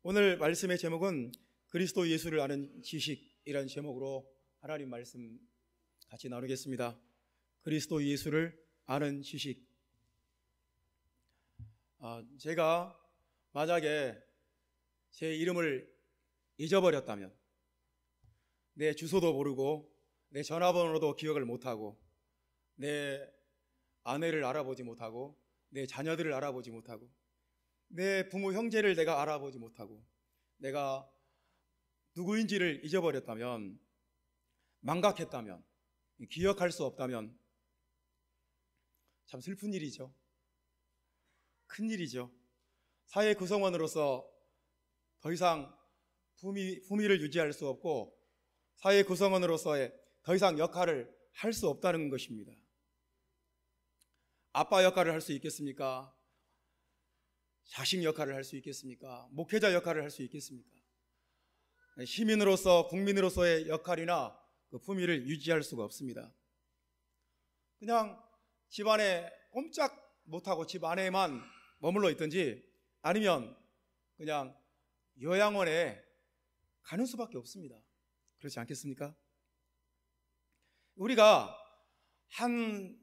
오늘 말씀의 제목은 그리스도 예수를 아는 지식이라는 제목으로 하나님 말씀 같이 나누겠습니다. 그리스도 예수를 아는 지식. 제가 만약에 제 이름을 잊어버렸다면, 내 주소도 모르고 내 전화번호도 기억을 못하고 내 아내를 알아보지 못하고 내 자녀들을 알아보지 못하고 내 부모 형제를 내가 알아보지 못하고 내가 누구인지를 잊어버렸다면, 망각했다면, 기억할 수 없다면 참 슬픈 일이죠. 큰 일이죠. 사회 구성원으로서 더 이상 품위를 유지할 수 없고 사회 구성원으로서의 더 이상 역할을 할 수 없다는 것입니다. 아빠 역할을 할 수 있겠습니까? 자식 역할을 할 수 있겠습니까? 목회자 역할을 할 수 있겠습니까? 시민으로서, 국민으로서의 역할이나 그 품위를 유지할 수가 없습니다. 그냥 집안에 꼼짝 못하고 집 안에만 머물러 있든지 아니면 그냥 요양원에 가는 수밖에 없습니다. 그렇지 않겠습니까? 우리가 한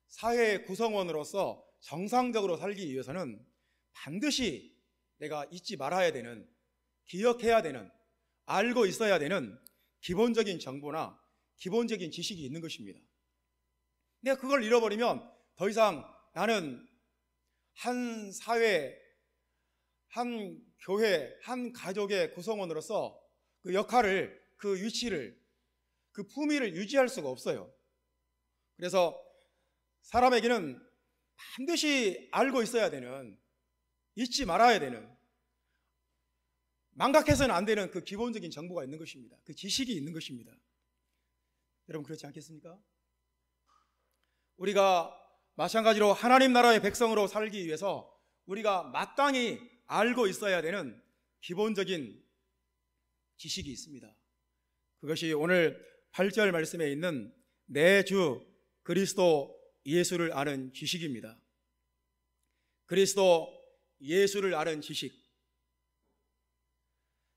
사회 구성원으로서 정상적으로 살기 위해서는 반드시 내가 잊지 말아야 되는, 기억해야 되는, 알고 있어야 되는 기본적인 정보나 기본적인 지식이 있는 것입니다. 내가 그걸 잃어버리면 더 이상 나는 한 사회, 한 교회, 한 가족의 구성원으로서 그 역할을, 그 위치를, 그 품위를 유지할 수가 없어요. 그래서 사람에게는 반드시 알고 있어야 되는, 잊지 말아야 되는, 망각해서는 안 되는 그 기본적인 정보가 있는 것입니다. 그 지식이 있는 것입니다. 여러분 그렇지 않겠습니까? 우리가 마찬가지로 하나님 나라의 백성으로 살기 위해서 우리가 마땅히 알고 있어야 되는 기본적인 지식이 있습니다. 그것이 오늘 8절 말씀에 있는 내 주 그리스도 예수를 아는 지식입니다. 그리스도 예수를 아는 지식,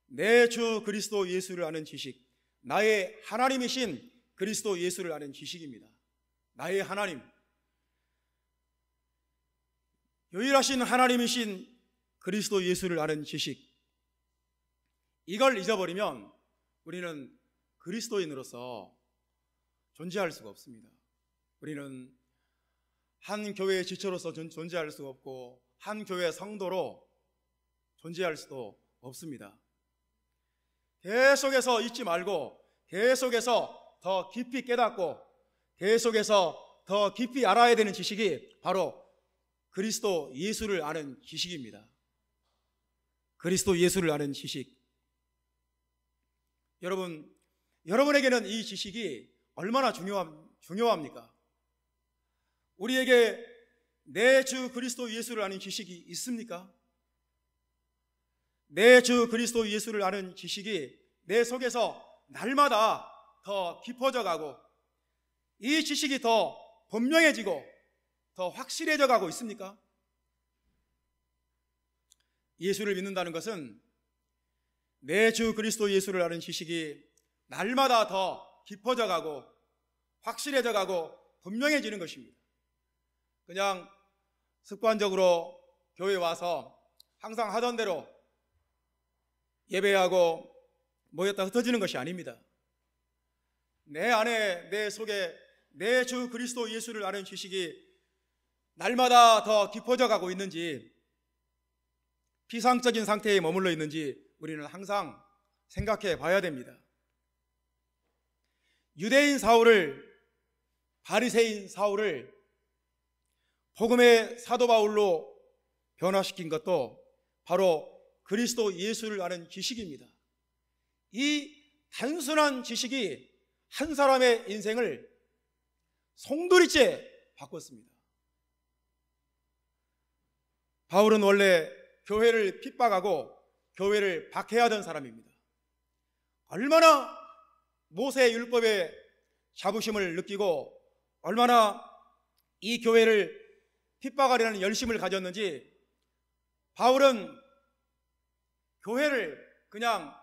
내 주 그리스도 예수를 아는 지식, 나의 하나님이신 그리스도 예수를 아는 지식입니다. 나의 하나님, 유일하신 하나님이신 그리스도 예수를 아는 지식, 이걸 잊어버리면 우리는 그리스도인으로서 존재할 수가 없습니다. 우리는 한 교회의 지체로서 존재할 수 없고 한 교회 성도로 존재할 수도 없습니다. 계속해서 잊지 말고 계속해서 더 깊이 깨닫고 계속해서 더 깊이 알아야 되는 지식이 바로 그리스도 예수를 아는 지식입니다. 그리스도 예수를 아는 지식. 여러분에게는 이 지식이 얼마나 중요합니까? 우리에게 내 주 그리스도 예수를 아는 지식이 있습니까? 내 주 그리스도 예수를 아는 지식이 내 속에서 날마다 더 깊어져 가고 이 지식이 더 분명해지고 더 확실해져 가고 있습니까? 예수를 믿는다는 것은 내 주 그리스도 예수를 아는 지식이 날마다 더 깊어져 가고 확실해져 가고 분명해지는 것입니다. 그냥 습관적으로 교회 와서 항상 하던 대로 예배하고 모였다 흩어지는 것이 아닙니다. 내 안에, 내 속에 내 주 그리스도 예수를 아는 지식이 날마다 더 깊어져 가고 있는지, 피상적인 상태에 머물러 있는지 우리는 항상 생각해 봐야 됩니다. 유대인 사울을, 바리새인 사울을 복음의 사도 바울로 변화시킨 것도 바로 그리스도 예수를 아는 지식입니다. 이 단순한 지식이 한 사람의 인생을 송두리째 바꿨습니다. 바울은 원래 교회를 핍박하고 교회를 박해하던 사람입니다. 얼마나 모세 율법의 자부심을 느끼고 얼마나 이 교회를 핍박하려는 열심을 가졌는지 바울은 교회를 그냥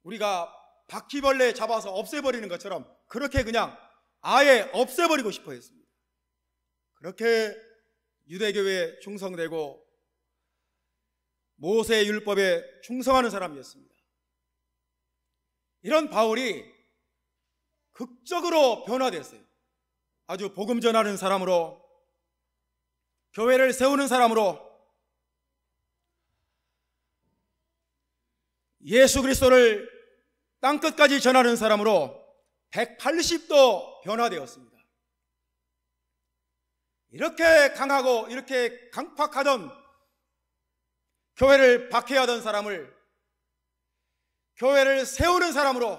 우리가 바퀴벌레 잡아서 없애버리는 것처럼 그렇게 그냥 아예 없애버리고 싶어 했습니다. 그렇게 유대교회에 충성되고 모세의 율법에 충성하는 사람이었습니다. 이런 바울이 극적으로 변화됐어요. 아주 복음 전하는 사람으로, 교회를 세우는 사람으로, 예수 그리스도를 땅끝까지 전하는 사람으로 180도 변화되었습니다. 이렇게 강하고 이렇게 강팍하던, 교회를 박해하던 사람을 교회를 세우는 사람으로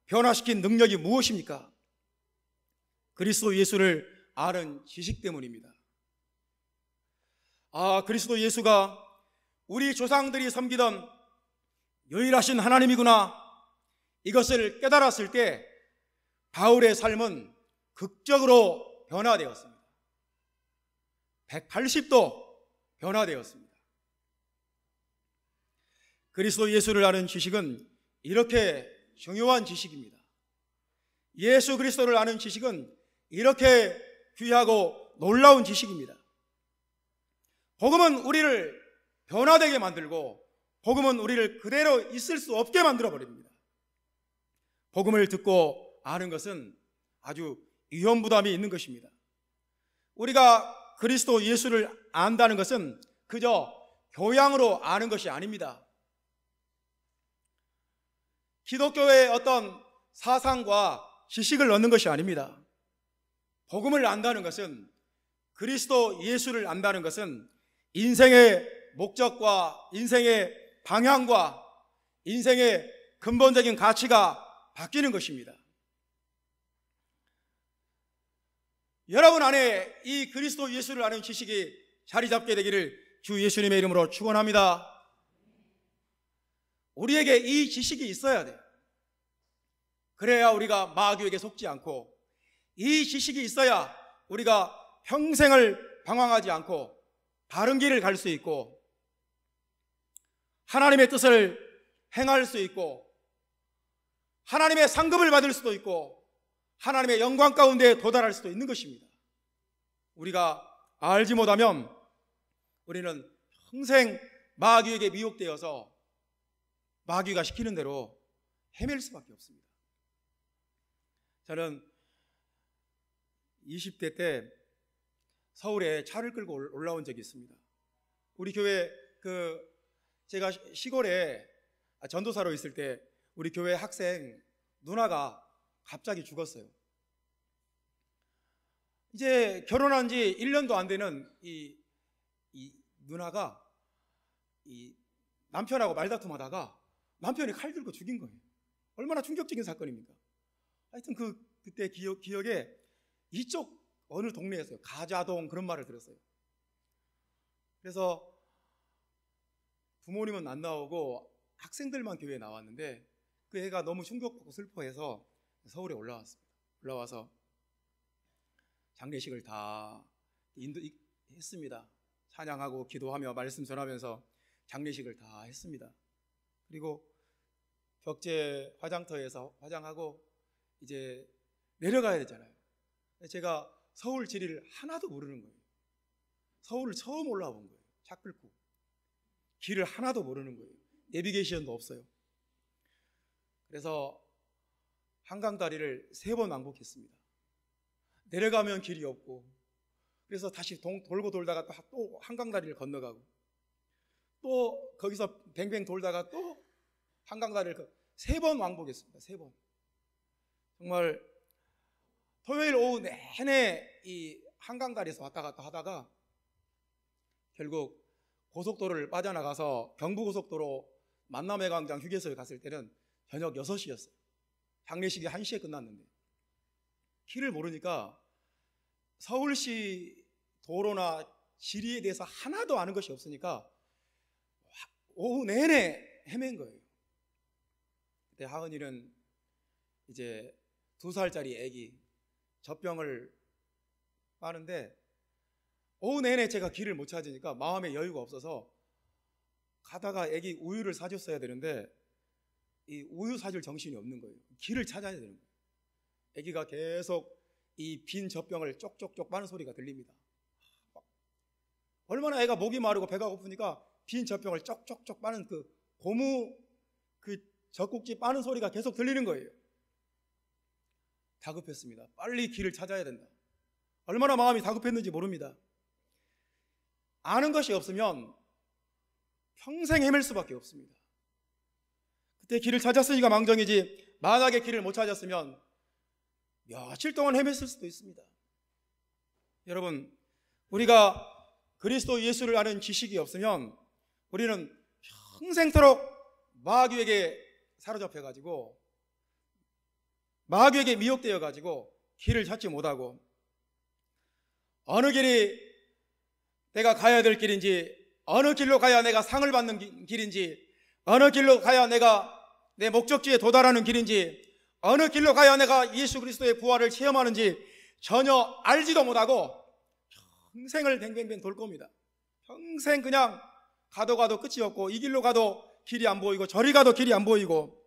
변화시킨 능력이 무엇입니까? 그리스도 예수를 아는 지식 때문입니다. 그리스도 예수가 우리 조상들이 섬기던 유일하신 하나님이구나, 이것을 깨달았을 때 바울의 삶은 극적으로 변화되었습니다. 180도 변화되었습니다. 그리스도 예수를 아는 지식은 이렇게 중요한 지식입니다. 예수 그리스도를 아는 지식은 이렇게 귀하고 놀라운 지식입니다. 복음은 우리를 변화되게 만들고, 복음은 우리를 그대로 있을 수 없게 만들어 버립니다. 복음을 듣고 아는 것은 아주 위험부담이 있는 것입니다. 우리가 그리스도 예수를 안다는 것은 그저 교양으로 아는 것이 아닙니다. 기독교의 어떤 사상과 지식을 얻는 것이 아닙니다. 복음을 안다는 것은, 그리스도 예수를 안다는 것은 인생의 목적과 인생의 방향과 인생의 근본적인 가치가 바뀌는 것입니다. 여러분 안에 이 그리스도 예수를 아는 지식이 자리 잡게 되기를 주 예수님의 이름으로 축원합니다. 우리에게 이 지식이 있어야 돼요. 그래야 우리가 마귀에게 속지 않고, 이 지식이 있어야 우리가 평생을 방황하지 않고 바른 길을 갈 수 있고, 하나님의 뜻을 행할 수 있고, 하나님의 상급을 받을 수도 있고, 하나님의 영광 가운데 도달할 수도 있는 것입니다. 우리가 알지 못하면 우리는 평생 마귀에게 미혹되어서 마귀가 시키는 대로 헤맬 수밖에 없습니다. 저는 20대 때 서울에 차를 끌고 올라온 적이 있습니다. 우리 교회 제가 시골에 전도사로 있을 때 우리 교회 학생 누나가 갑자기 죽었어요. 이제 결혼한 지 1년도 안 되는 이 누나가 이 남편하고 말다툼하다가 남편이 칼 들고 죽인 거예요. 얼마나 충격적인 사건입니까? 하여튼 그때 기억에 이쪽 어느 동네에서요, 가자동 그런 말을 들었어요. 그래서 부모님은 안 나오고 학생들만 교회에 나왔는데 그 애가 너무 충격받고 슬퍼해서 서울에 올라왔습니다. 올라와서 장례식을 다 했습니다. 찬양하고 기도하며 말씀 전하면서 장례식을 다 했습니다. 그리고 격제 화장터에서 화장하고 이제 내려가야 되잖아요. 제가 서울 지리를 하나도 모르는 거예요. 서울을 처음 올라온 거예요. 차 끌고 길을 하나도 모르는 거예요. 내비게이션도 없어요. 그래서 한강다리를 3번 왕복했습니다. 내려가면 길이 없고, 그래서 다시 돌고 돌다가 또 한강다리를 건너가고, 또 거기서 뱅뱅 돌다가 또 한강다리를 3번 왕복했습니다. 3번. 정말 토요일 오후 내내 이 한강다리에서 왔다 갔다 하다가 결국 고속도로를 빠져나가서 경부고속도로 만남의 광장 휴게소에 갔을 때는 저녁 6시였어요. 장례식이 1시에 끝났는데 길을 모르니까 서울시 도로나 지리에 대해서 하나도 아는 것이 없으니까 오후 내내 헤맨 거예요. 그때 하은이는 이제 2살짜리 애기 젖병을 빠는데 오후 내내 제가 길을 못 찾으니까 마음의 여유가 없어서 가다가 애기 우유를 사줬어야 되는데 이 우유 사줄 정신이 없는 거예요. 길을 찾아야 되는 거예요. 애기가 계속 이 빈 젖병을 쪽쪽쪽 빠는 소리가 들립니다. 얼마나 애가 목이 마르고 배가 고프니까 빈 젖병을 쪽쪽쪽 빠는 그 고무 그 젖꼭지 빠는 소리가 계속 들리는 거예요. 다급했습니다. 빨리 길을 찾아야 된다. 얼마나 마음이 다급했는지 모릅니다. 아는 것이 없으면 평생 헤맬 수밖에 없습니다. 그때 길을 찾았으니까 망정이지, 만약에 길을 못 찾았으면 며칠 동안 헤맸을 수도 있습니다. 여러분, 우리가 그리스도 예수를 아는 지식이 없으면 우리는 평생토록 마귀에게 사로잡혀가지고 마귀에게 미혹되어가지고 길을 찾지 못하고, 어느 길이 내가 가야 될 길인지, 어느 길로 가야 내가 상을 받는 길인지, 어느 길로 가야 내가 내 목적지에 도달하는 길인지, 어느 길로 가야 내가 예수 그리스도의 부활을 체험하는지 전혀 알지도 못하고 평생을 뱅뱅뱅 돌 겁니다. 평생 그냥 가도 끝이 없고, 이 길로 가도 길이 안 보이고 저리 가도 길이 안 보이고.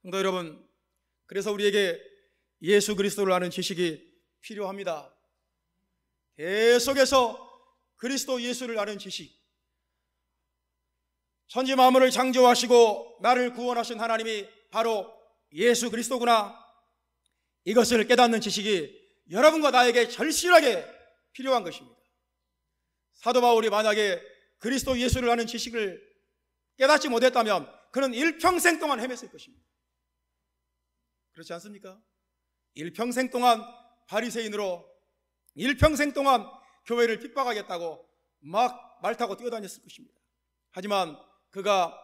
성도 여러분, 그래서 우리에게 예수 그리스도를 아는 지식이 필요합니다. 계속해서 그리스도 예수를 아는 지식, 천지 만물을 창조하시고 나를 구원하신 하나님이 바로 예수 그리스도구나, 이것을 깨닫는 지식이 여러분과 나에게 절실하게 필요한 것입니다. 사도 바울이 만약에 그리스도 예수를 아는 지식을 깨닫지 못했다면 그는 일평생 동안 헤맸을 것입니다. 그렇지 않습니까? 일평생 동안 바리새인으로, 일평생 동안 교회를 핍박하겠다고 막 말 타고 뛰어다녔을 것입니다. 하지만 그가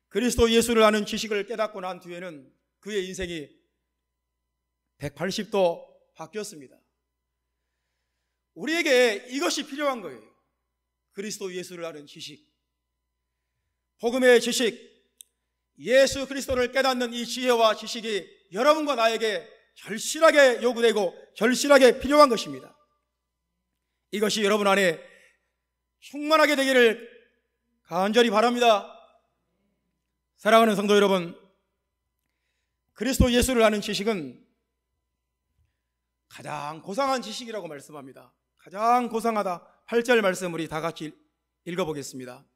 그리스도 예수를 아는 지식을 깨닫고 난 뒤에는 그의 인생이 180도 바뀌었습니다. 우리에게 이것이 필요한 거예요. 그리스도 예수를 아는 지식, 복음의 지식, 예수 그리스도를 깨닫는 이 지혜와 지식이 여러분과 나에게 절실하게 요구되고 절실하게 필요한 것입니다. 이것이 여러분 안에 충만하게 되기를 간절히 바랍니다. 사랑하는 성도 여러분, 그리스도 예수를 아는 지식은 가장 고상한 지식이라고 말씀합니다. 가장 고상하다. 8절 말씀 우리 다 같이 읽어보겠습니다.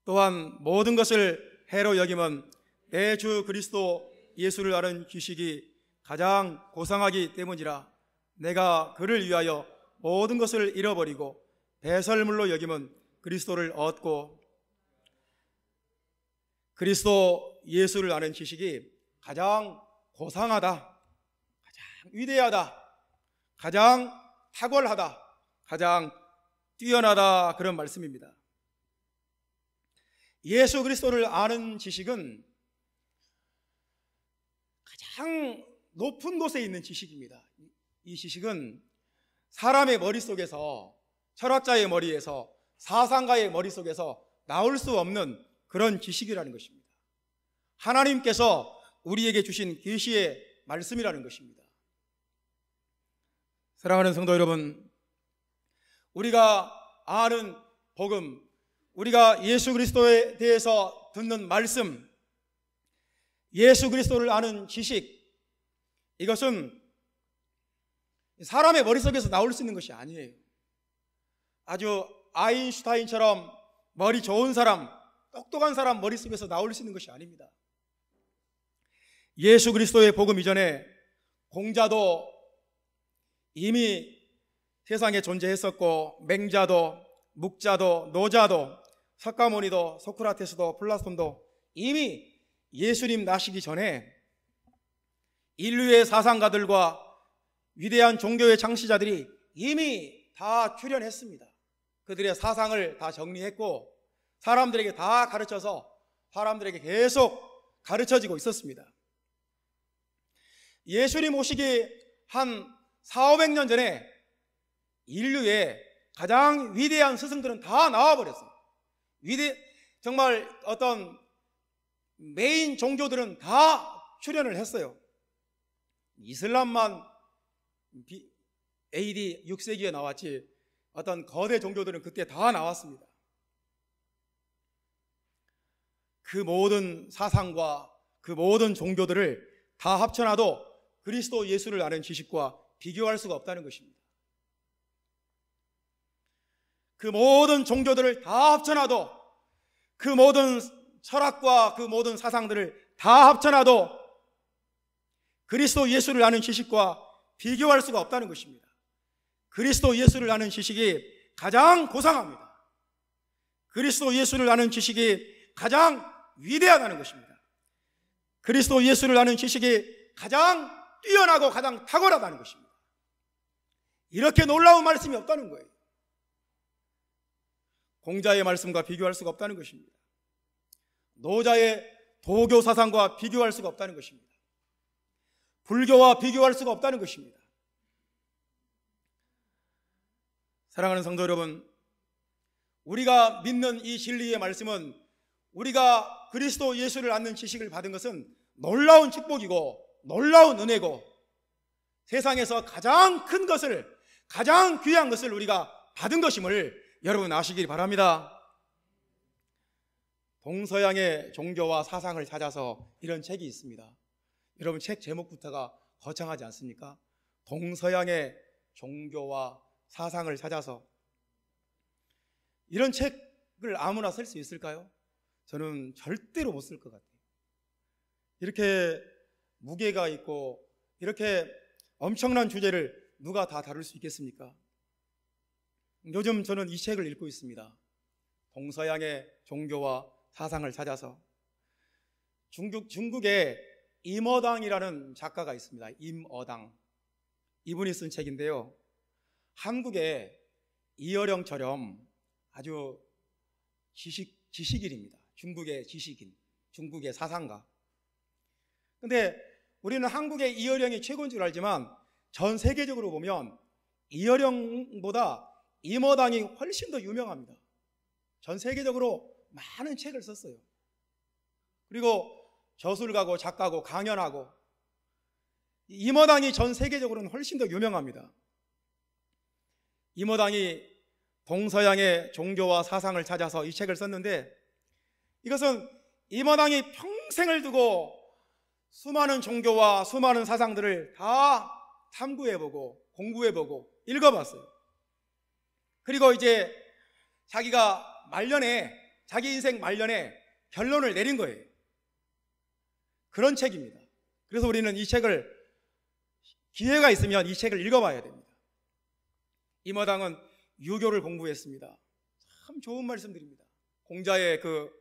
또한 모든 것을 해로 여김은 내 주 그리스도 예수를 아는 지식이 가장 고상하기 때문이라. 내가 그를 위하여 모든 것을 잃어버리고 배설물로 여김은 그리스도를 얻고. 그리스도 예수를 아는 지식이 가장 고상하다, 가장 위대하다, 가장 탁월하다, 가장 뛰어나다, 그런 말씀입니다. 예수 그리스도를 아는 지식은 가장 높은 곳에 있는 지식입니다. 이 지식은 사람의 머릿속에서, 철학자의 머리에서, 사상가의 머릿속에서 나올 수 없는 그런 지식이라는 것입니다. 하나님께서 우리에게 주신 계시의 말씀이라는 것입니다. 사랑하는 성도 여러분, 우리가 아는 복음, 우리가 예수 그리스도에 대해서 듣는 말씀, 예수 그리스도를 아는 지식, 이것은 사람의 머릿속에서 나올 수 있는 것이 아니에요. 아주 아인슈타인처럼 머리 좋은 사람, 똑똑한 사람 머릿속에서 나올 수 있는 것이 아닙니다. 예수 그리스도의 복음 이전에 공자도 이미 세상에 존재했었고, 맹자도, 묵자도, 노자도, 석가모니도, 소크라테스도, 플라톤도 이미 예수님 나시기 전에 인류의 사상가들과 위대한 종교의 창시자들이 이미 다 출현했습니다. 그들의 사상을 다 정리했고 사람들에게 다 가르쳐서 사람들에게 계속 가르쳐지고 있었습니다. 예수님 오시기 한 400~500년 전에 인류의 가장 위대한 스승들은 다 나와버렸어요. 정말 어떤 메인 종교들은 다 출현을 했어요. 이슬람만 AD 6세기에 나왔지 어떤 거대 종교들은 그때 다 나왔습니다. 그 모든 사상과 그 모든 종교들을 다 합쳐놔도 그리스도 예수를 아는 지식과 비교할 수가 없다는 것입니다. 그 모든 종교들을 다 합쳐놔도, 그 모든 철학과 그 모든 사상들을 다 합쳐놔도 그리스도 예수를 아는 지식과 비교할 수가 없다는 것입니다. 그리스도 예수를 아는 지식이 가장 고상합니다. 그리스도 예수를 아는 지식이 가장 위대하다는 것입니다. 그리스도 예수를 아는 지식이 가장 뛰어나고 가장 탁월하다는 것입니다. 이렇게 놀라운 말씀이 없다는 거예요. 공자의 말씀과 비교할 수가 없다는 것입니다. 노자의 도교 사상과 비교할 수가 없다는 것입니다. 불교와 비교할 수가 없다는 것입니다. 사랑하는 성도 여러분, 우리가 믿는 이 진리의 말씀은, 우리가 그리스도 예수를 아는 지식을 받은 것은 놀라운 축복이고 놀라운 은혜고, 세상에서 가장 큰 것을, 가장 귀한 것을 우리가 받은 것임을 여러분 아시길 바랍니다. 동서양의 종교와 사상을 찾아서 이런 책이 있습니다. 여러분, 책 제목부터가 거창하지 않습니까? 동서양의 종교와 사상을 찾아서. 이런 책을 아무나 쓸 수 있을까요? 저는 절대로 못 쓸 것 같아요. 이렇게 무게가 있고 이렇게 엄청난 주제를 누가 다 다룰 수 있겠습니까? 요즘 저는 이 책을 읽고 있습니다. 동서양의 종교와 사상을 찾아서. 중국에 임어당이라는 작가가 있습니다. 임어당. 이분이 쓴 책인데요, 한국의 이어령처럼 아주 지식인입니다. 중국의 지식인, 중국의 사상가. 근데 우리는 한국의 이어령이 최고인 줄 알지만 전 세계적으로 보면 이어령보다 임어당이 훨씬 더 유명합니다. 전 세계적으로 많은 책을 썼어요. 그리고 저술가고 작가고 강연하고, 임어당이 전 세계적으로는 훨씬 더 유명합니다. 임어당이 동서양의 종교와 사상을 찾아서 이 책을 썼는데, 이것은 임어당이 평생을 두고 수많은 종교와 수많은 사상들을 다 탐구해보고 공부해보고 읽어봤어요. 그리고 이제 자기가 말년에, 자기 인생 말년에 결론을 내린 거예요. 그런 책입니다. 그래서 우리는 이 책을, 기회가 있으면 이 책을 읽어봐야 됩니다. 임어당은 유교를 공부했습니다. 참 좋은 말씀드립니다. 공자의 그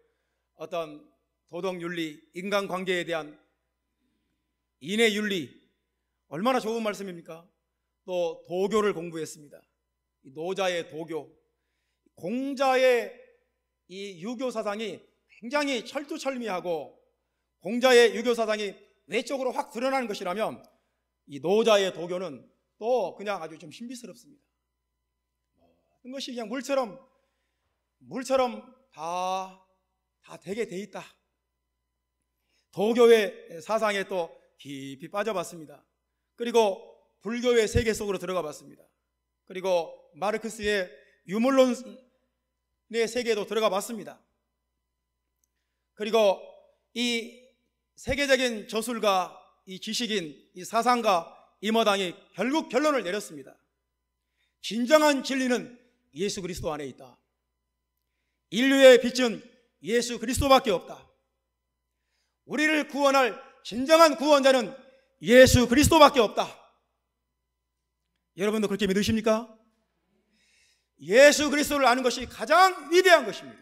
어떤 도덕윤리, 인간관계에 대한 인애윤리, 얼마나 좋은 말씀입니까? 또 도교를 공부했습니다. 노자의 도교, 공자의 이 유교 사상이 굉장히 철두철미하고, 공자의 유교 사상이 외적으로 확 드러나는 것이라면 이 노자의 도교는 또 그냥 아주 좀 신비스럽습니다. 모든 것이 그냥 물처럼 다 되게 돼 있다. 도교의 사상에 또 깊이 빠져봤습니다. 그리고 불교의 세계 속으로 들어가 봤습니다. 그리고 마르크스의 유물론의 세계에도 들어가 봤습니다. 그리고 이 세계적인 저술가, 이 지식인, 이 사상가 임어당이 결국 결론을 내렸습니다. 진정한 진리는 예수 그리스도 안에 있다. 인류의 빛은 예수 그리스도밖에 없다. 우리를 구원할 진정한 구원자는 예수 그리스도밖에 없다. 여러분도 그렇게 믿으십니까? 예수 그리스도를 아는 것이 가장 위대한 것입니다.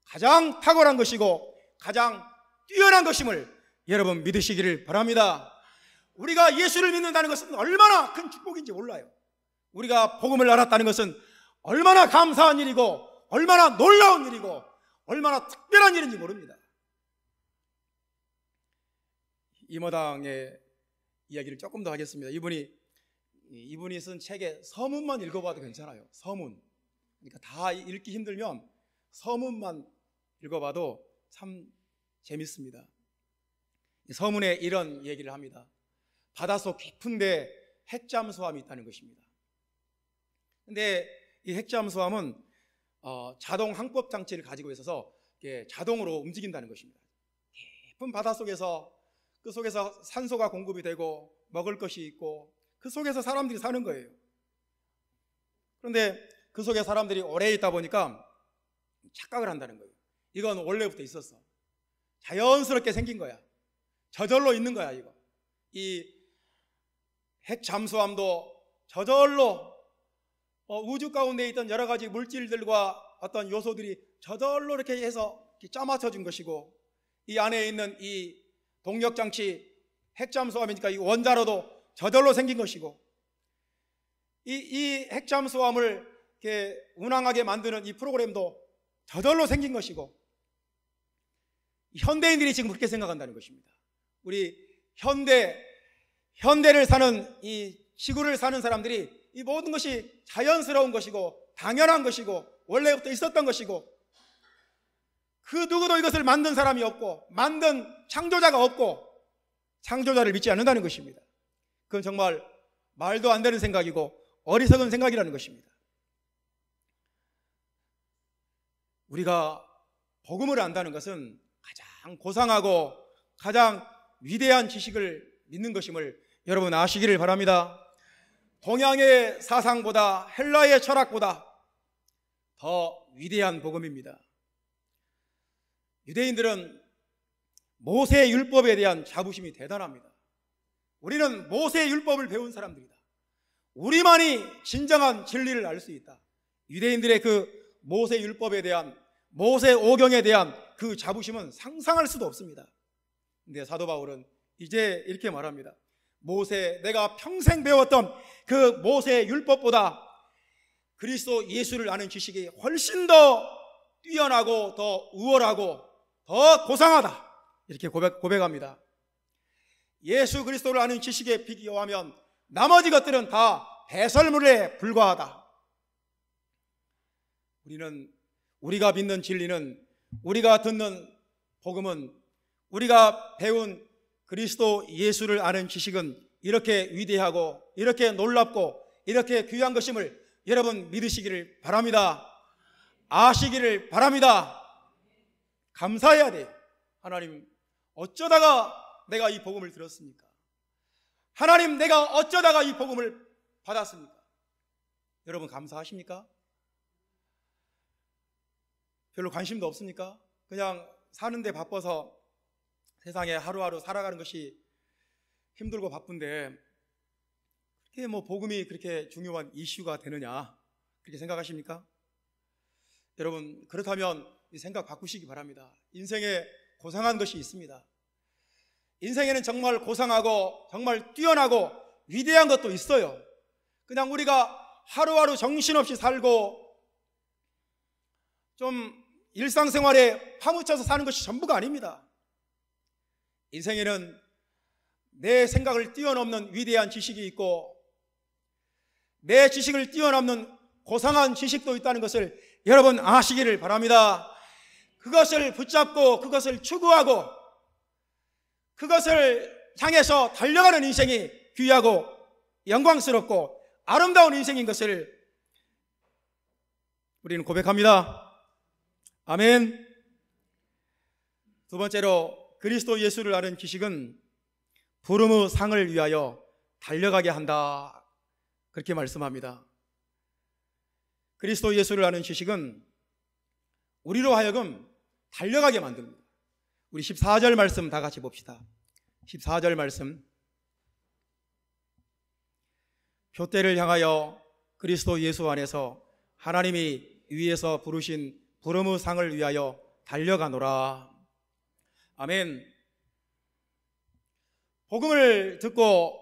가장 탁월한 것이고 가장 뛰어난 것임을 여러분 믿으시기를 바랍니다. 우리가 예수를 믿는다는 것은 얼마나 큰 축복인지 몰라요. 우리가 복음을 알았다는 것은 얼마나 감사한 일이고 얼마나 놀라운 일이고 얼마나 특별한 일인지 모릅니다. 임어당의 이야기를 조금 더 하겠습니다. 이분이 쓴 책의 서문만 읽어봐도 괜찮아요. 서문. 그러니까 다 읽기 힘들면 서문만 읽어봐도 참 재밌습니다. 서문에 이런 얘기를 합니다. 바닷속 깊은데 핵잠수함이 있다는 것입니다. 근데 이 핵잠수함은 자동 항법 장치를 가지고 있어서 자동으로 움직인다는 것입니다. 깊은 바닷속에서 그 속에서 산소가 공급이 되고 먹을 것이 있고 그 속에서 사람들이 사는 거예요. 그런데 그 속에 사람들이 오래 있다 보니까 착각을 한다는 거예요. 이건 원래부터 있었어. 자연스럽게 생긴 거야. 저절로 있는 거야. 이거 이 핵잠수함도 저절로 우주 가운데 있던 여러 가지 물질들과 어떤 요소들이 저절로 이렇게 해서 짜맞춰진 것이고, 이 안에 있는 이 동력장치 핵잠수함이니까 이 원자로도 저절로 생긴 것이고, 이 핵잠수함을 이렇게 운항하게 만드는 이 프로그램도 저절로 생긴 것이고, 현대인들이 지금 그렇게 생각한다는 것입니다. 우리 현대를 사는 이 지구를 사는 사람들이 이 모든 것이 자연스러운 것이고 당연한 것이고 원래부터 있었던 것이고, 그 누구도 이것을 만든 사람이 없고 만든 창조자가 없고 창조자를 믿지 않는다는 것입니다. 그건 정말 말도 안 되는 생각이고 어리석은 생각이라는 것입니다. 우리가 복음을 안다는 것은 가장 고상하고 가장 위대한 지식을 믿는 것임을 여러분 아시기를 바랍니다. 동양의 사상보다 헬라의 철학보다 더 위대한 복음입니다. 유대인들은 모세의 율법에 대한 자부심이 대단합니다. 우리는 모세의 율법을 배운 사람들이다. 우리만이 진정한 진리를 알 수 있다. 유대인들의 그 모세 율법에 대한, 모세 오경에 대한 그 자부심은 상상할 수도 없습니다. 근데 사도 바울은 이제 이렇게 말합니다. 내가 평생 배웠던 그 모세 율법보다 그리스도 예수를 아는 지식이 훨씬 더 뛰어나고 더 우월하고 더 고상하다, 이렇게 고백합니다. 예수 그리스도를 아는 지식에 비교하면 나머지 것들은 다 배설물에 불과하다. 우리가 믿는 진리는, 우리가 듣는 복음은, 우리가 배운 그리스도 예수를 아는 지식은 이렇게 위대하고 이렇게 놀랍고 이렇게 귀한 것임을 여러분 믿으시기를 바랍니다. 아시기를 바랍니다. 감사해야 돼요. 하나님, 어쩌다가 내가 이 복음을 들었습니까? 하나님, 내가 어쩌다가 이 복음을 받았습니까? 여러분 감사하십니까? 별로 관심도 없습니까? 그냥 사는데 바빠서 세상에 하루하루 살아가는 것이 힘들고 바쁜데 그렇게 복음이 그렇게 중요한 이슈가 되느냐, 그렇게 생각하십니까? 여러분, 그렇다면 이 생각 바꾸시기 바랍니다. 인생에 고상한 것이 있습니다. 인생에는 정말 고상하고 정말 뛰어나고 위대한 것도 있어요. 그냥 우리가 하루하루 정신없이 살고 좀 일상생활에 파묻혀서 사는 것이 전부가 아닙니다. 인생에는 내 생각을 뛰어넘는 위대한 지식이 있고 내 지식을 뛰어넘는 고상한 지식도 있다는 것을 여러분 아시기를 바랍니다. 그것을 붙잡고 그것을 추구하고 그것을 향해서 달려가는 인생이 귀하고 영광스럽고 아름다운 인생인 것을 우리는 고백합니다. 아멘. 두 번째로, 그리스도 예수를 아는 지식은 부름의 상을 위하여 달려가게 한다, 그렇게 말씀합니다. 그리스도 예수를 아는 지식은 우리로 하여금 달려가게 만듭니다. 우리 14절 말씀 다 같이 봅시다. 14절 말씀. 표대를 향하여 그리스도 예수 안에서 하나님이 위에서 부르신 부름의 상을 위하여 달려가노라. 아멘. 복음을 듣고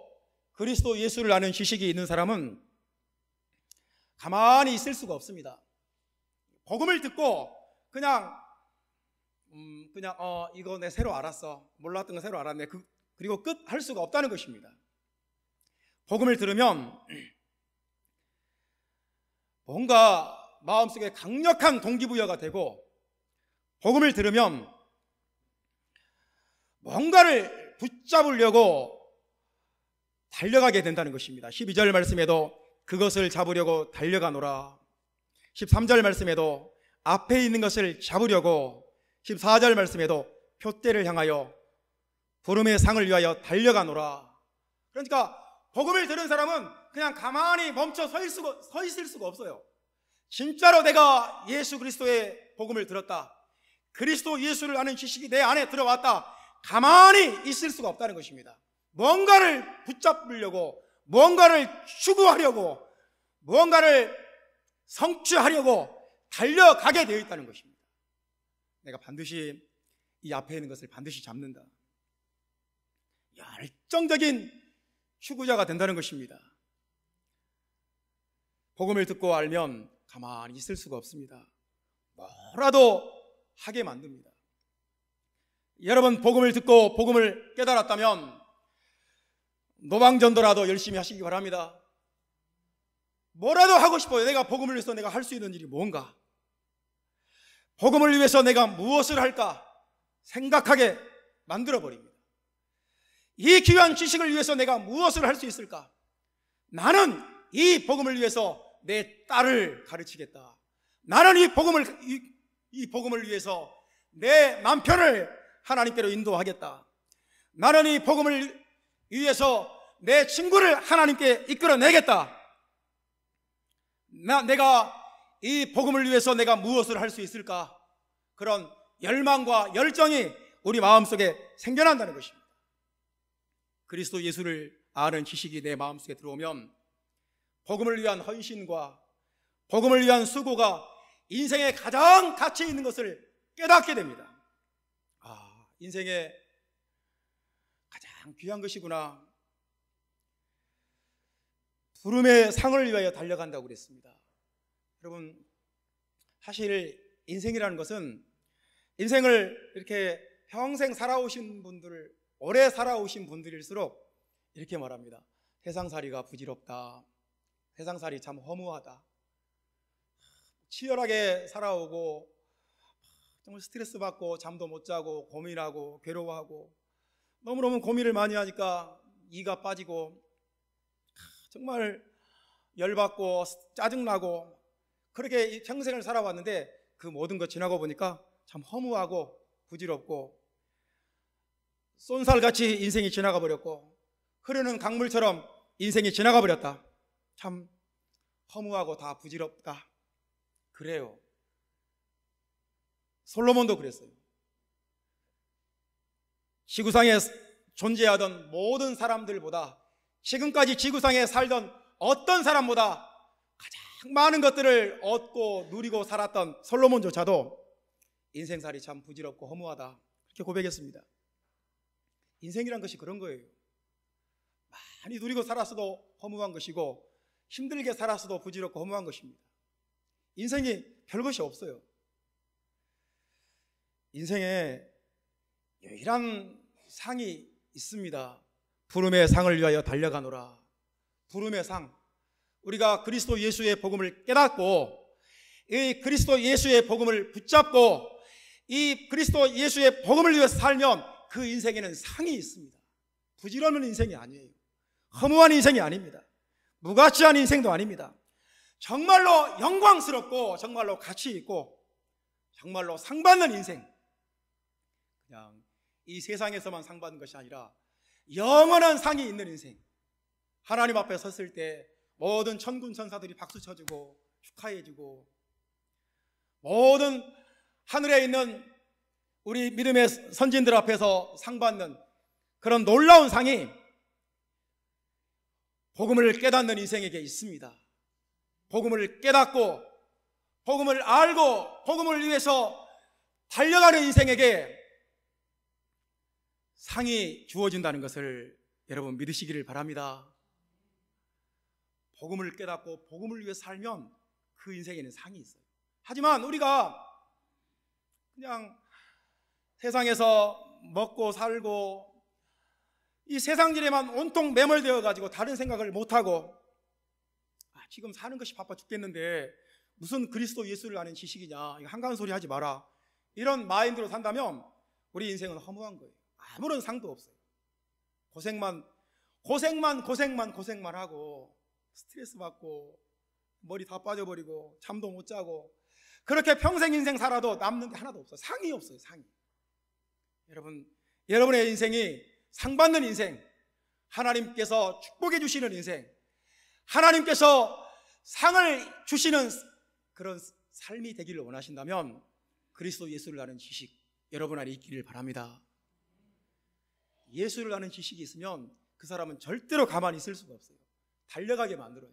그리스도 예수를 아는 지식이 있는 사람은 가만히 있을 수가 없습니다. 복음을 듣고 그냥 이거 내 새로 알았어, 몰랐던 거 새로 알았네, 그리고 끝 할 수가 없다는 것입니다. 복음을 들으면 뭔가 마음속에 강력한 동기부여가 되고, 복음을 들으면 뭔가를 붙잡으려고 달려가게 된다는 것입니다. 12절 말씀에도 그것을 잡으려고 달려가노라. 13절 말씀에도 앞에 있는 것을 잡으려고 14절 말씀에도 표대를 향하여 부름의 상을 위하여 달려가노라. 그러니까 복음을 들은 사람은 그냥 가만히 멈춰 서 있을 수가 없어요. 진짜로 내가 예수 그리스도의 복음을 들었다, 그리스도 예수를 아는 지식이 내 안에 들어왔다, 가만히 있을 수가 없다는 것입니다. 뭔가를 붙잡으려고, 뭔가를 추구하려고, 무언가를 성취하려고 달려가게 되어 있다는 것입니다. 내가 반드시 이 앞에 있는 것을 반드시 잡는다, 열정적인 추구자가 된다는 것입니다. 복음을 듣고 알면 가만히 있을 수가 없습니다. 뭐라도 하게 만듭니다. 여러분, 복음을 듣고 복음을 깨달았다면 노방전도라도 열심히 하시기 바랍니다. 뭐라도 하고 싶어요. 내가 복음을 위해서 내가 할 수 있는 일이 뭔가, 복음을 위해서 내가 무엇을 할까 생각하게 만들어버립니다. 이 귀한 지식을 위해서 내가 무엇을 할 수 있을까? 나는 이 복음을 위해서 내 딸을 가르치겠다. 나는 이 복음을 위해서 내 남편을 하나님께로 인도하겠다. 나는 이 복음을 위해서 내 친구를 하나님께 이끌어내겠다. 내가 이 복음을 위해서 내가 무엇을 할 수 있을까? 그런 열망과 열정이 우리 마음속에 생겨난다는 것입니다. 그리스도 예수를 아는 지식이 내 마음속에 들어오면 복음을 위한 헌신과 복음을 위한 수고가 인생에 가장 가치 있는 것을 깨닫게 됩니다. 인생에 가장 귀한 것이구나. 부름의 상을 위하여 달려간다고 그랬습니다. 여러분, 사실 인생이라는 것은, 인생을 이렇게 평생 살아오신 분들, 오래 살아오신 분들일수록 이렇게 말합니다. 세상살이가 부질없다, 세상살이 참 허무하다, 치열하게 살아오고 정말 스트레스 받고 잠도 못 자고 고민하고 괴로워하고 너무너무 고민을 많이 하니까 이가 빠지고 정말 열받고 짜증나고 그렇게 평생을 살아왔는데 그 모든 것 지나고 보니까 참 허무하고 부질없고 쏜살같이 인생이 지나가 버렸고 흐르는 강물처럼 인생이 지나가 버렸다. 참 허무하고 다 부질없다. 그래요. 솔로몬도 그랬어요. 지구상에 존재하던 모든 사람들보다, 지금까지 지구상에 살던 어떤 사람보다 가장 많은 것들을 얻고 누리고 살았던 솔로몬조차도 인생살이 참 부질없고 허무하다, 그렇게 고백했습니다. 인생이란 것이 그런 거예요. 많이 누리고 살았어도 허무한 것이고 힘들게 살았어도 부질없고 허무한 것입니다. 인생이 별것이 없어요. 인생에 유일한 상이 있습니다. 부름의 상을 위하여 달려가노라. 부름의 상, 우리가 그리스도 예수의 복음을 깨닫고 이 그리스도 예수의 복음을 붙잡고 이 그리스도 예수의 복음을 위해서 살면 그 인생에는 상이 있습니다. 부질없는 인생이 아니에요. 허무한 인생이 아닙니다. 무가치한 인생도 아닙니다. 정말로 영광스럽고 정말로 가치 있고 정말로 상 받는 인생, 그냥 이 세상에서만 상 받는 것이 아니라 영원한 상이 있는 인생, 하나님 앞에 섰을 때 모든 천군 천사들이 박수 쳐주고 축하해주고 모든 하늘에 있는 우리 믿음의 선진들 앞에서 상 받는 그런 놀라운 상이 복음을 깨닫는 인생에게 있습니다. 복음을 깨닫고 복음을 알고 복음을 위해서 달려가는 인생에게 상이 주어진다는 것을 여러분 믿으시기를 바랍니다. 복음을 깨닫고 복음을 위해 살면 그 인생에는 상이 있어요. 하지만 우리가 그냥 세상에서 먹고 살고 이 세상일에만 온통 매몰되어 가지고 다른 생각을 못하고 지금 사는 것이 바빠 죽겠는데 무슨 그리스도 예수를 아는 지식이냐, 이거 한가한 소리 하지 마라, 이런 마인드로 산다면 우리 인생은 허무한 거예요. 아무런 상도 없어요. 고생만 하고 스트레스 받고 머리 다 빠져버리고 잠도 못 자고 그렇게 평생 인생 살아도 남는 게 하나도 없어요. 상이 없어요. 상이. 여러분의 인생이 상 받는 인생, 하나님께서 축복해 주시는 인생, 하나님께서 상을 주시는 그런 삶이 되기를 원하신다면 그리스도 예수를 아는 지식 여러분 안에 있기를 바랍니다. 예수를 아는 지식이 있으면 그 사람은 절대로 가만히 있을 수가 없어요. 달려가게 만들어요.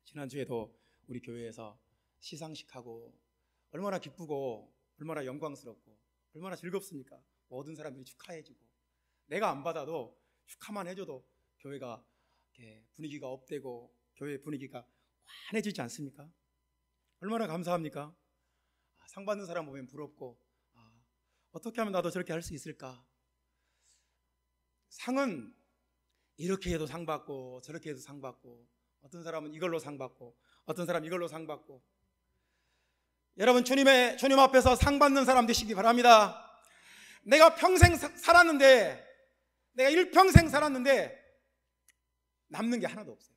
지난주에도 우리 교회에서 시상식하고 얼마나 기쁘고 얼마나 영광스럽고 얼마나 즐겁습니까? 모든 사람들이 축하해주고 내가 안 받아도 축하만 해줘도 교회가 이렇게 분위기가 업되고 교회 분위기가 환해지지 않습니까? 얼마나 감사합니까? 상 받는 사람 보면 부럽고 어떻게 하면 나도 저렇게 할 수 있을까? 상은 이렇게 해도 상 받고 저렇게 해도 상 받고 어떤 사람은 이걸로 상 받고 어떤 사람은 이걸로 상 받고 여러분 주님 앞에서 상 받는 사람 되시기 바랍니다. 내가 평생 살았는데 내가 일평생 살았는데 남는 게 하나도 없어요.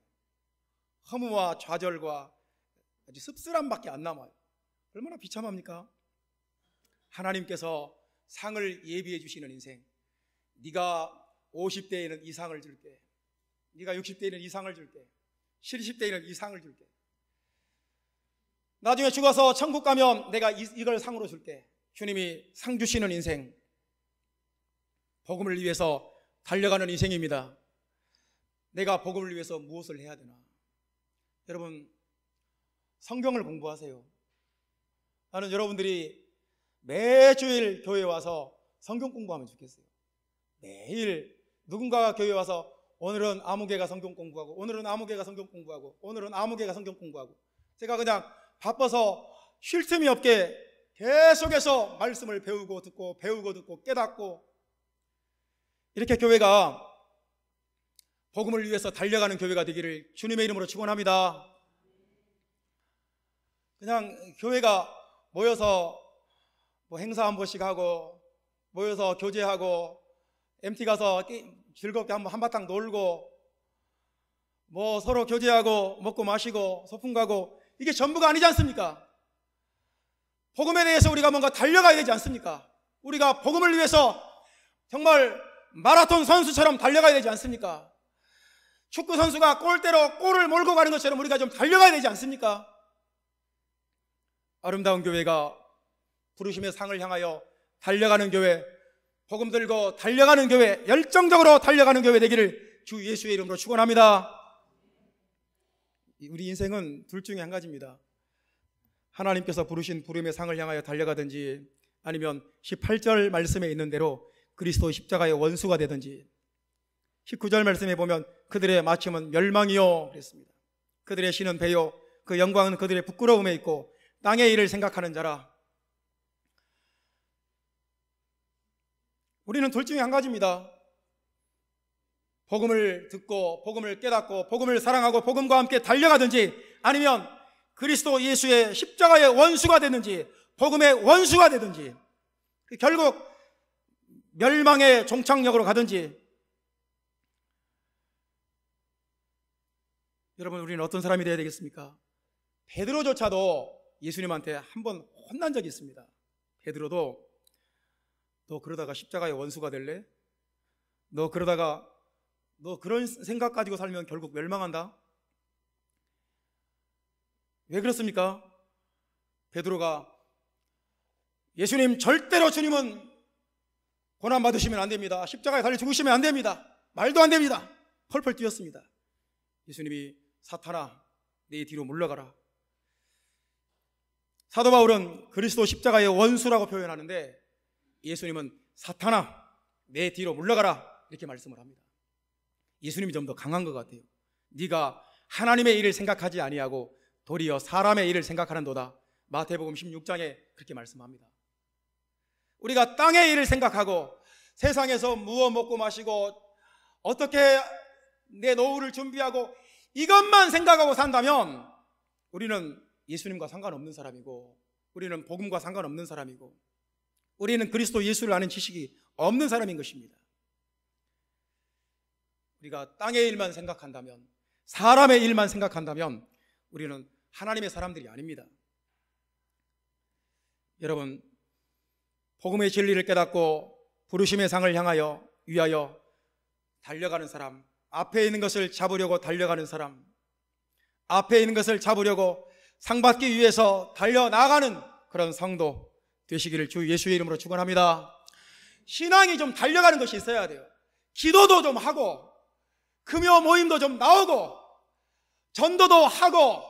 허무와 좌절과 아주 씁쓸함밖에 안 남아요. 얼마나 비참합니까? 하나님께서 상을 예비해 주시는 인생, 네가 50대에는 이 상을 줄게, 네가 60대에는 이 상을 줄게, 70대에는 이 상을 줄게, 나중에 죽어서 천국 가면 내가 이걸 상으로 줄게. 주님이 상 주시는 인생, 복음을 위해서 달려가는 인생입니다. 내가 복음을 위해서 무엇을 해야 되나? 여러분 성경을 공부하세요. 나는 여러분들이 매주일 교회에 와서 성경 공부하면 좋겠어요. 매일 누군가가 교회에 와서 오늘은 아무개가 성경 공부하고 오늘은 아무개가 성경 공부하고 오늘은 아무개가 성경 공부하고 제가 그냥 바빠서 쉴 틈이 없게 계속해서 말씀을 배우고 듣고 깨닫고 이렇게 교회가 복음을 위해서 달려가는 교회가 되기를 주님의 이름으로 축원합니다. 그냥 교회가 모여서 뭐 행사 한 번씩 하고 모여서 교제하고 MT 가서 즐겁게 한바탕 놀고 뭐 서로 교제하고 먹고 마시고 소풍 가고 이게 전부가 아니지 않습니까? 복음에 대해서 우리가 뭔가 달려가야 되지 않습니까? 우리가 복음을 위해서 정말 마라톤 선수처럼 달려가야 되지 않습니까? 축구 선수가 골대로 골을 몰고 가는 것처럼 우리가 좀 달려가야 되지 않습니까? 아름다운 교회가 부르심의 상을 향하여 달려가는 교회, 복음 들고 달려가는 교회, 열정적으로 달려가는 교회 되기를 주 예수의 이름으로 축원합니다. 우리 인생은 둘 중에 한 가지입니다. 하나님께서 부르신 부름의 상을 향하여 달려가든지 아니면 18절 말씀에 있는 대로 그리스도 십자가의 원수가 되든지 19절 말씀에 보면 그들의 마침은 멸망이요 그랬습니다. 그들의 신은 배요 그 영광은 그들의 부끄러움에 있고 땅의 일을 생각하는 자라. 우리는 둘 중에 한 가지입니다. 복음을 듣고 복음을 깨닫고 복음을 사랑하고 복음과 함께 달려가든지 아니면 그리스도 예수의 십자가의 원수가 되든지 복음의 원수가 되든지 결국 멸망의 종착역으로 가든지. 여러분 우리는 어떤 사람이 되어야 되겠습니까? 베드로조차도 예수님한테 한 번 혼난 적이 있습니다. 베드로도 너 그러다가 십자가의 원수가 될래? 너 그런 생각 가지고 살면 결국 멸망한다. 왜 그렇습니까? 베드로가 예수님 절대로 주님은 고난 받으시면 안 됩니다. 십자가에 달려 죽으시면 안 됩니다. 말도 안 됩니다. 펄펄 뛰었습니다. 예수님이 사탄아 내 뒤로 물러가라. 사도 바울은 그리스도 십자가의 원수라고 표현하는데 예수님은 사탄아 내 뒤로 물러가라 이렇게 말씀을 합니다. 예수님이 좀 더 강한 것 같아요. 네가 하나님의 일을 생각하지 아니하고 도리어 사람의 일을 생각하는도다. 마태복음 16장에 그렇게 말씀합니다. 우리가 땅의 일을 생각하고 세상에서 무엇 먹고 마시고 어떻게 내 노후를 준비하고 이것만 생각하고 산다면 우리는 예수님과 상관없는 사람이고 우리는 복음과 상관없는 사람이고 우리는 그리스도 예수를 아는 지식이 없는 사람인 것입니다. 우리가 땅의 일만 생각한다면 사람의 일만 생각한다면 우리는 하나님의 사람들이 아닙니다. 여러분, 복음의 진리를 깨닫고 부르심의 상을 향하여 위하여 달려가는 사람, 앞에 있는 것을 잡으려고 달려가는 사람, 앞에 있는 것을 잡으려고 상 받기 위해서 달려나가는 그런 성도 되시기를 주 예수의 이름으로 축원합니다. 신앙이 좀 달려가는 것이 있어야 돼요. 기도도 좀 하고, 금요 모임도 좀 나오고, 전도도 하고,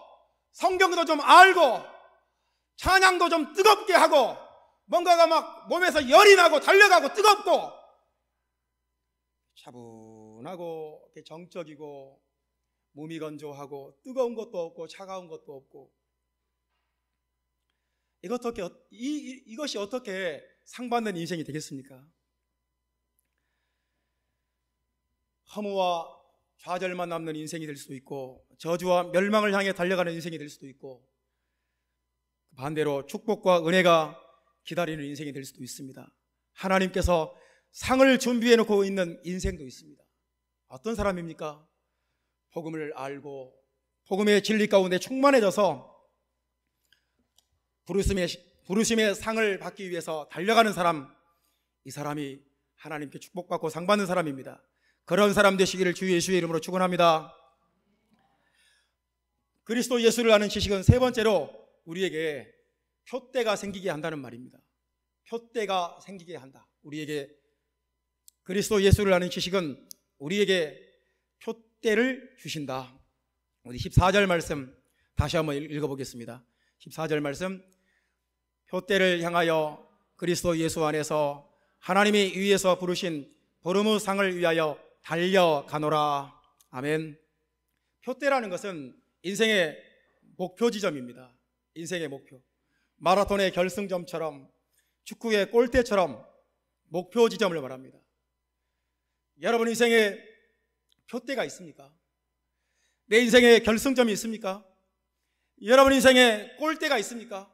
성경도 좀 알고, 찬양도 좀 뜨겁게 하고, 뭔가가 막 몸에서 열이 나고 달려가고 뜨겁고 차분하고 정적이고 몸이 건조하고 뜨거운 것도 없고 차가운 것도 없고, 이것이 어떻게 상받는 인생이 되겠습니까? 허무와 좌절만 남는 인생이 될 수도 있고, 저주와 멸망을 향해 달려가는 인생이 될 수도 있고, 반대로 축복과 은혜가 기다리는 인생이 될 수도 있습니다. 하나님께서 상을 준비해 놓고 있는 인생도 있습니다. 어떤 사람입니까? 복음을 알고 복음의 진리 가운데 충만해져서 부르심의 상을 받기 위해서 달려가는 사람, 이 사람이 하나님께 축복받고 상 받는 사람입니다. 그런 사람 되시기를 주 예수의 이름으로 축원합니다. 그리스도 예수를 아는 지식은 세 번째로 우리에게 표대가 생기게 한다는 말입니다. 표대가 생기게 한다. 우리에게 그리스도 예수를 아는 지식은 우리에게 표대를 주신다. 우리 14절 말씀 다시 한번 읽어보겠습니다. 14절 말씀, 표대를 향하여 그리스도 예수 안에서 하나님이 위에서 부르신 부름의 상을 위하여 달려가노라. 아멘. 표대라는 것은 인생의 목표 지점입니다. 인생의 목표. 마라톤의 결승점처럼, 축구의 골대처럼 목표 지점을 말합니다. 여러분 인생에 표대가 있습니까? 내 인생에 결승점이 있습니까? 여러분 인생에 골대가 있습니까?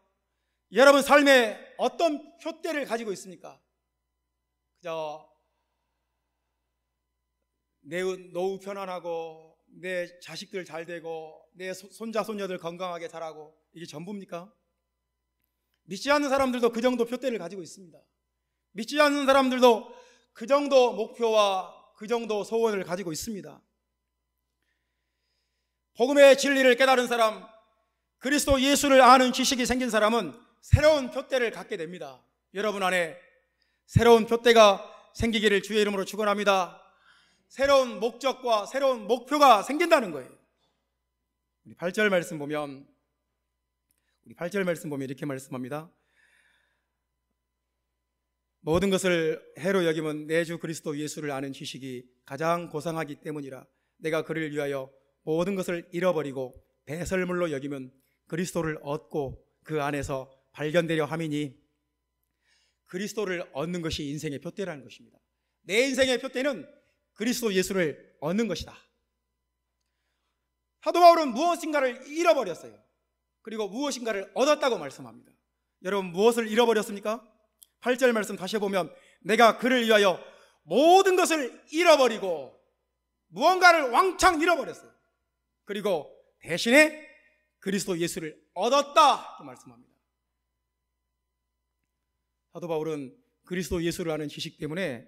여러분 삶에 어떤 표대를 가지고 있습니까? 그저 내 노후 편안하고 내 자식들 잘 되고 내 손자 손녀들 건강하게 자라고, 이게 전부입니까? 믿지 않는 사람들도 그 정도 표대를 가지고 있습니다. 믿지 않는 사람들도 그 정도 목표와 그 정도 소원을 가지고 있습니다. 복음의 진리를 깨달은 사람, 그리스도 예수를 아는 지식이 생긴 사람은 새로운 표대를 갖게 됩니다. 여러분 안에 새로운 표대가 생기기를 주의 이름으로 축원합니다. 새로운 목적과 새로운 목표가 생긴다는 거예요. 우리 8절 말씀 보면 이렇게 말씀합니다. 모든 것을 해로 여김은 내 주 그리스도 예수를 아는 지식이 가장 고상하기 때문이라. 내가 그를 위하여 모든 것을 잃어버리고 배설물로 여기면 그리스도를 얻고 그 안에서 발견되려 함이니. 그리스도를 얻는 것이 인생의 표대라는 것입니다. 내 인생의 표대는 그리스도 예수를 얻는 것이다. 사도 바울은 무엇인가를 잃어버렸어요. 그리고 무엇인가를 얻었다고 말씀합니다. 여러분 무엇을 잃어버렸습니까? 8절 말씀 다시 보면 내가 그를 위하여 모든 것을 잃어버리고 무언가를 왕창 잃어버렸어요. 그리고 대신에 그리스도 예수를 얻었다 또 말씀합니다. 사도 바울은 그리스도 예수를 아는 지식 때문에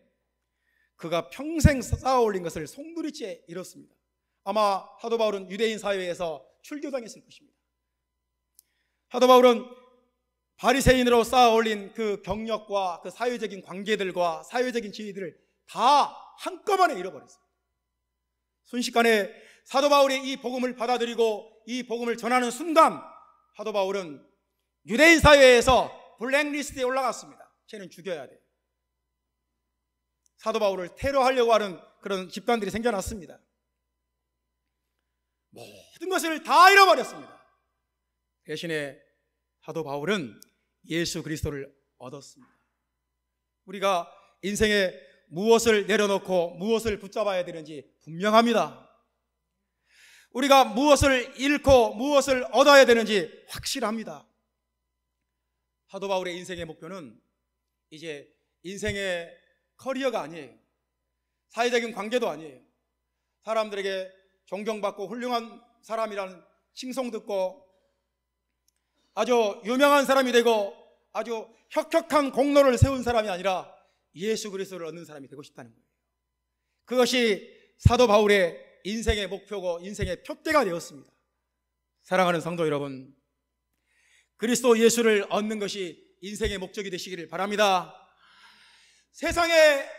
그가 평생 쌓아올린 것을 송두리째 잃었습니다. 아마 사도 바울은 유대인 사회에서 출교당했을 것입니다. 사도 바울은 바리새인으로 쌓아올린 그 경력과 그 사회적인 관계들과 사회적인 지위들을 다 한꺼번에 잃어버렸어요. 순식간에 사도 바울이 이 복음을 받아들이고 이 복음을 전하는 순간 사도 바울은 유대인 사회에서 블랙리스트에 올라갔습니다. 쟤는 죽여야 돼. 사도 바울을 테러하려고 하는 그런 집단들이 생겨났습니다. 모든 것을 다 잃어버렸습니다. 대신에 사도 바울은 예수 그리스도를 얻었습니다. 우리가 인생에 무엇을 내려놓고 무엇을 붙잡아야 되는지 분명합니다. 우리가 무엇을 잃고 무엇을 얻어야 되는지 확실합니다. 사도 바울의 인생의 목표는 이제 인생의 커리어가 아니에요. 사회적인 관계도 아니에요. 사람들에게 존경받고 훌륭한 사람이라는 칭송 듣고 아주 유명한 사람이 되고 아주 혁혁한 공로를 세운 사람이 아니라 예수 그리스도를 얻는 사람이 되고 싶다는 거예요. 그것이 사도 바울의 인생의 목표고 인생의 표대가 되었습니다. 사랑하는 성도 여러분, 그리스도 예수를 얻는 것이 인생의 목적이 되시기를 바랍니다. 세상에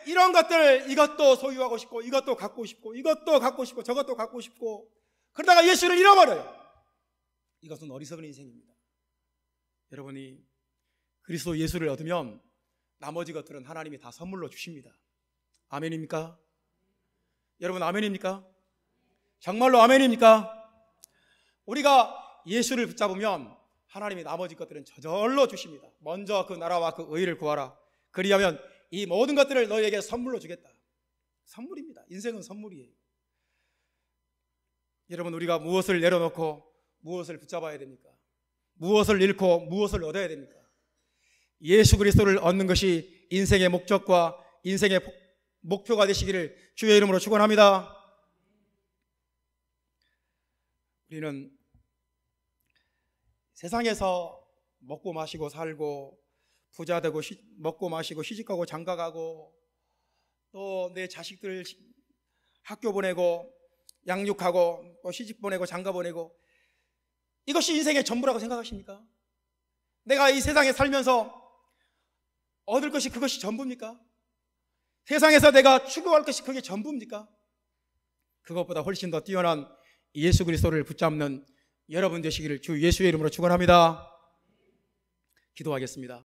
이런 것들, 이것도 소유하고 싶고 이것도 갖고 싶고 이것도 갖고 싶고 저것도 갖고 싶고 그러다가 예수를 잃어버려요. 이것은 어리석은 인생입니다. 여러분이 그리스도 예수를 얻으면 나머지 것들은 하나님이 다 선물로 주십니다. 아멘입니까? 여러분 아멘입니까? 정말로 아멘입니까? 우리가 예수를 붙잡으면 하나님이 나머지 것들은 저절로 주십니다. 먼저 그 나라와 그 의를 구하라. 그리하면 이 모든 것들을 너희에게 선물로 주겠다. 선물입니다. 인생은 선물이에요. 여러분, 우리가 무엇을 내려놓고 무엇을 붙잡아야 됩니까? 무엇을 잃고 무엇을 얻어야 됩니까? 예수 그리스도를 얻는 것이 인생의 목적과 인생의 목표가 되시기를 주의 이름으로 축원합니다. 우리는 세상에서 먹고 마시고 살고 부자 되고 먹고 마시고 시집가고 장가가고 또 내 자식들 학교 보내고 양육하고 또 시집 보내고 장가 보내고 이것이 인생의 전부라고 생각하십니까? 내가 이 세상에 살면서 얻을 것이 그것이 전부입니까? 세상에서 내가 추구할 것이 그게 전부입니까? 그것보다 훨씬 더 뛰어난 예수 그리스도를 붙잡는 여러분 되시기를 주 예수의 이름으로 축원합니다. 기도하겠습니다.